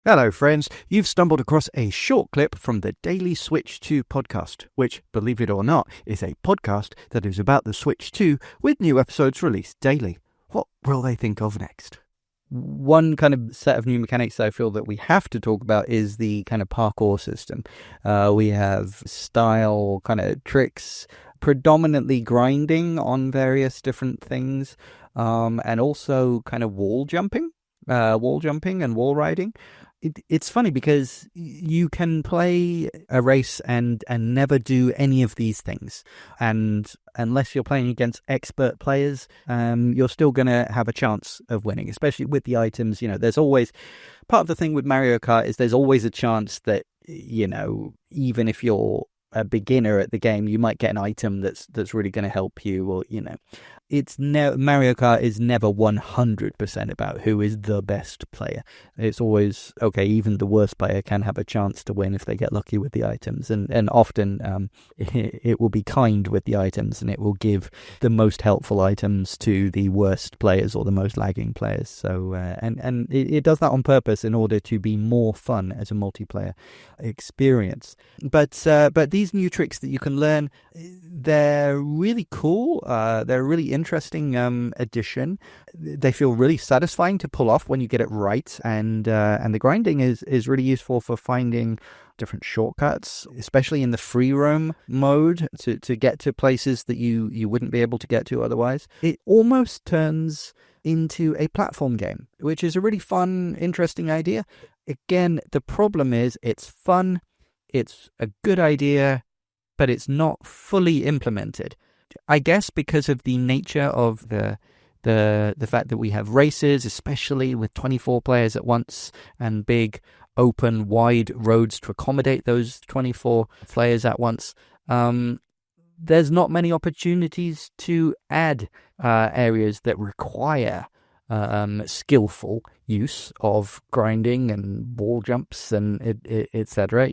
Hello, friends. You've stumbled across a short clip from the Daily Switch 2 podcast, which, believe it or not, is a podcast that is about the Switch 2 with new episodes released daily. What will they think of next? One kind of set of new mechanics that I feel that we have to talk about is the kind of parkour system. We have style kind of tricks, predominantly grinding on various different things, and also kind of wall jumping and wall riding. It's funny because you can play a race and never do any of these things. And unless you're playing against expert players, you're still going to have a chance of winning, especially with the items. There's always part of the thing with Mario Kart is there's always a chance that, even if you're a beginner at the game, you might get an item that's really going to help you, or Mario Kart is never 100% about who is the best player. It's always okay. Even the worst player can have a chance to win if they get lucky with the items, and often it will be kind with the items, and it will give the most helpful items to the worst players or the most lagging players. So and it does that on purpose in order to be more fun as a multiplayer experience. But these new tricks that you can learn, they're really cool. They're a really interesting addition. They feel really satisfying to pull off when you get it right, and the grinding is really useful for finding different shortcuts, especially in the free roam mode, to get to places that you wouldn't be able to get to otherwise. It almost turns into a platform game, which is a really fun, interesting idea. Again, the problem is it's fun, it's a good idea, but it's not fully implemented. I guess because of the nature of the fact that we have races, especially with 24 players at once, and big, open, wide roads to accommodate those 24 players at once, there's not many opportunities to add areas that require skillful use of grinding and wall jumps and etc.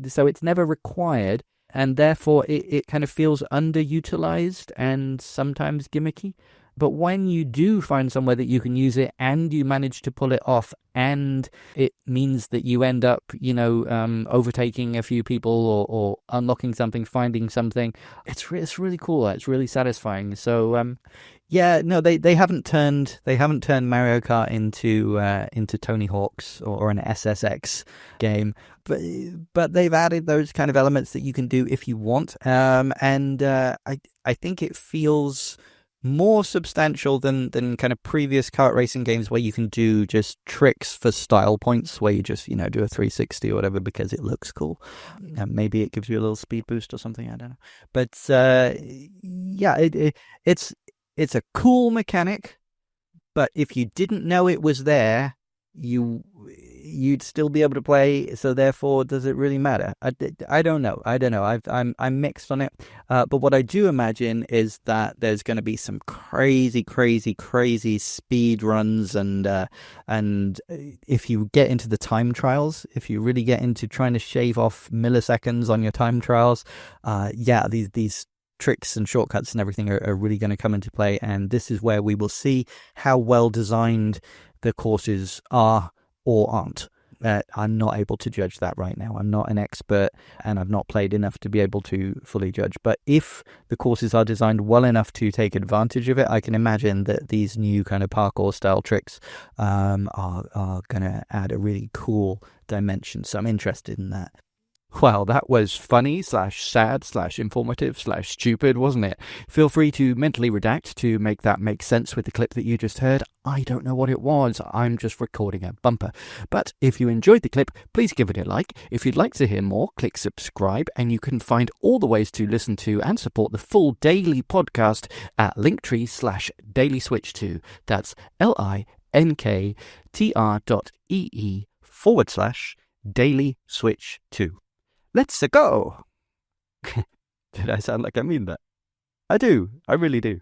So it's never required. And therefore, it kind of feels underutilized and sometimes gimmicky. But when you do find somewhere that you can use it and you manage to pull it off, and it means that you end up, overtaking a few people or unlocking something, finding something, it's really cool. It's really satisfying. So, they haven't turned Mario Kart into Tony Hawk's or an SSX game, but they've added those kind of elements that you can do if you want, and I think it feels more substantial than kind of previous kart racing games where you can do just tricks for style points, where you just do a 360 or whatever because it looks cool. Maybe it gives you a little speed boost or something, I don't know. But it's a cool mechanic, but if you didn't know it was there, you'd still be able to play. So therefore, does it really matter? I don't know. I'm mixed on it. But what I do imagine is that there's going to be some crazy speed runs, and if you get into the time trials, if you really get into trying to shave off milliseconds on your time trials, these tricks and shortcuts and everything are really going to come into play, and this is where we will see how well designed the courses are or aren't. I'm not able to judge that right now. I'm not an expert, and I've not played enough to be able to fully judge. But if the courses are designed well enough to take advantage of it, I can imagine that these new kind of parkour style tricks are going to add a really cool dimension. So I'm interested in that. Well, that was funny / sad / informative / stupid, wasn't it? Feel free to mentally redact to make that make sense with the clip that you just heard. I don't know what it was. I'm just recording a bumper. But if you enjoyed the clip, please give it a like. If you'd like to hear more, click subscribe, and you can find all the ways to listen to and support the full daily podcast at linktree/dailyswitch2. That's linktr.ee/dailyswitch2. Let's go! Did I sound like I mean that? I do. I really do.